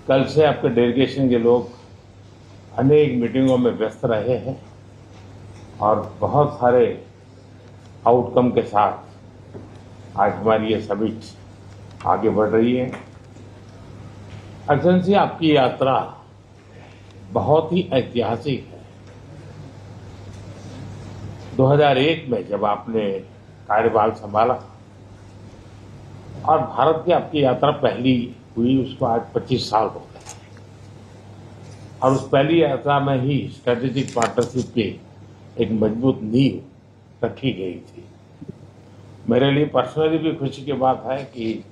कल से आपके डेलीगेशन के लोग अनेक मीटिंगों में व्यस्त रहे हैं और बहुत सारे आउटकम के साथ आज हमारी ये समिट आगे बढ़ रही है। एक्सेलेंसी, आपकी यात्रा बहुत ही ऐतिहासिक है। 2001 में जब आपने कार्यभार संभाला और भारत की आपकी यात्रा पहली हुई, उसको आज 25 साल हो गए और उस पहली यात्रा में ही स्ट्रेटेजिक पार्टनरशिप की एक मजबूत नींव रखी गई थी। मेरे लिए पर्सनली भी खुशी की बात है कि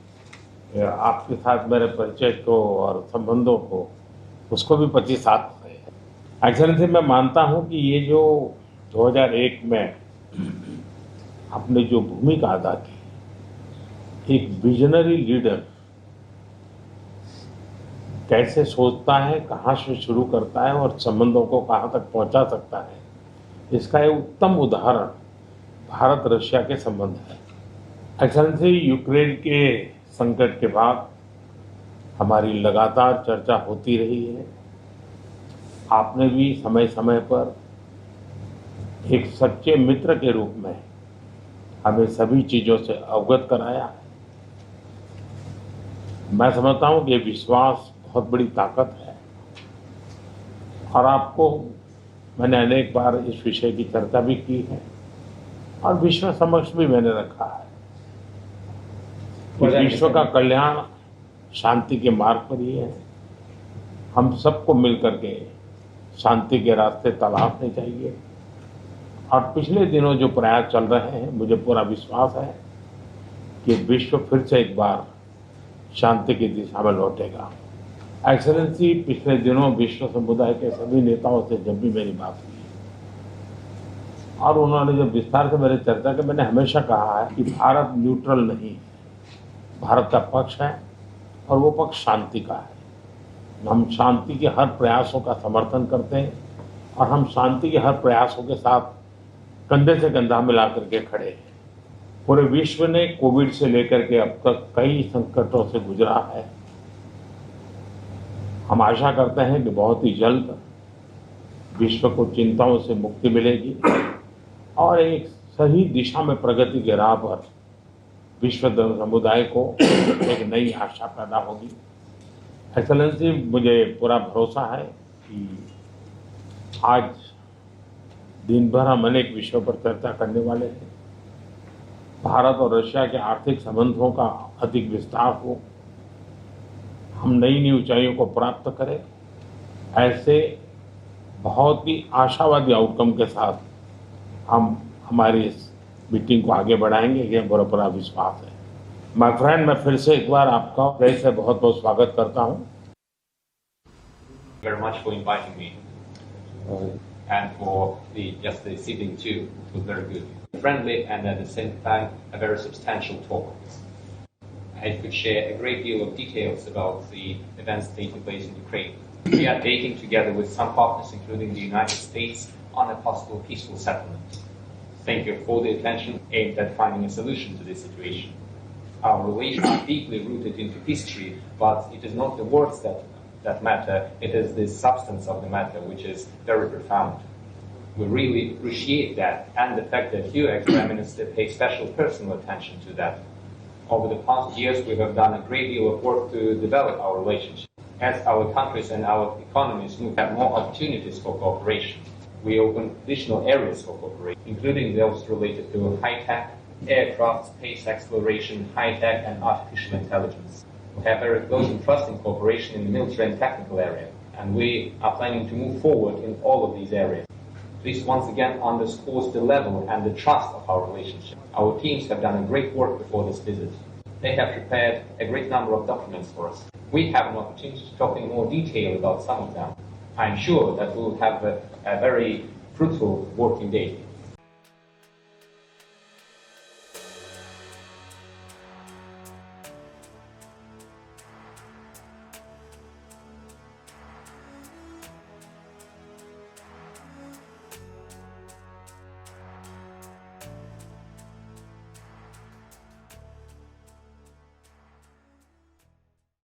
आपके साथ मेरे परिचय को और संबंधों को उसको भी 25 साल हो गए हैं। एक्सेलेंसी, मैं मानता हूं कि ये जो 2001 में आपने जो भूमिका अदा की, एक विजनरी लीडर कैसे सोचता है, कहाँ से शुरू करता है और संबंधों को कहाँ तक पहुंचा सकता है, इसका एक उत्तम उदाहरण भारत रशिया के संबंध है। एक्सेलेंसी, यूक्रेन के संकट के बाद हमारी लगातार चर्चा होती रही है। आपने भी समय समय पर एक सच्चे मित्र के रूप में हमें सभी चीजों से अवगत कराया है। मैं समझता हूं कि विश्वास बहुत बड़ी ताकत है और आपको मैंने अनेक बार इस विषय की चर्चा भी की है और विश्व समक्ष भी मैंने रखा है कि विश्व का कल्याण शांति के मार्ग पर ही है। हम सबको मिलकर के शांति के रास्ते तलाशने चाहिए और पिछले दिनों जो प्रयास चल रहे हैं, मुझे पूरा विश्वास है कि विश्व फिर से एक बार शांति की दिशा में लौटेगा। एक्सेलेंसी, पिछले दिनों विश्व समुदाय के सभी नेताओं से जब भी मेरी बात हुई और उन्होंने जब विस्तार से मेरे चर्चा की, मैंने हमेशा कहा है कि भारत न्यूट्रल नहीं है, भारत का पक्ष है और वो पक्ष शांति का है। हम शांति के हर प्रयासों का समर्थन करते हैं और हम शांति के हर प्रयासों के साथ कंधे से कंधा मिला करके खड़े हैं। पूरे विश्व ने कोविड से लेकर के अब तक कई संकटों से गुजरा है। हम आशा करते हैं कि बहुत ही जल्द विश्व को चिंताओं से मुक्ति मिलेगी और एक सही दिशा में प्रगति के राह पर विश्व समुदाय को एक नई आशा पैदा होगी। एक्सेलेंसी, मुझे पूरा भरोसा है कि आज दिन भर हम अनेक विषयों पर चर्चा करने वाले हैं। भारत और रशिया के आर्थिक संबंधों का अधिक विस्तार हो, हम नई नई ऊंचाइयों को प्राप्त करें, ऐसे बहुत ही आशावादी आउटकम के साथ हम हमारी इस मीटिंग को आगे बढ़ाएंगे, ये मेरा पूरा विश्वास है। माय फ्रेंड, मैं फिर से एक बार आपका फिर से बहुत बहुत स्वागत करता हूं। Very much for inviting me and for just the sitting too. It was very good, friendly, and at the same time a very substantial talk. I could share a great deal of details about the events taking place in Ukraine. We are dating together with some partners, including the United States, on a possible peaceful settlement. Thank you for the attention aimed at finding a solution to this situation. Our relations are deeply rooted into history, but it is not the words that matter, it is the substance of the matter which is very profound. We really appreciate that and the fact that you, ex-Prime Minister, pay special personal attention to that. Over the past years, we have done a great deal of work to develop our relationship. As our countries and our economies move, have more opportunities for cooperation. We open additional areas for cooperation, including those related to high-tech, aircraft, space exploration, high-tech, and artificial intelligence. We have very close and trusting cooperation in the military and technical area, and we are planning to move forward in all of these areas. This once again underscores the level and the trust of our relationship. Our teams have done a great work before this visit. They have prepared a great number of documents for us. We have an opportunity to talk in more detail about some of them. I'm sure that we will have a very fruitful working day.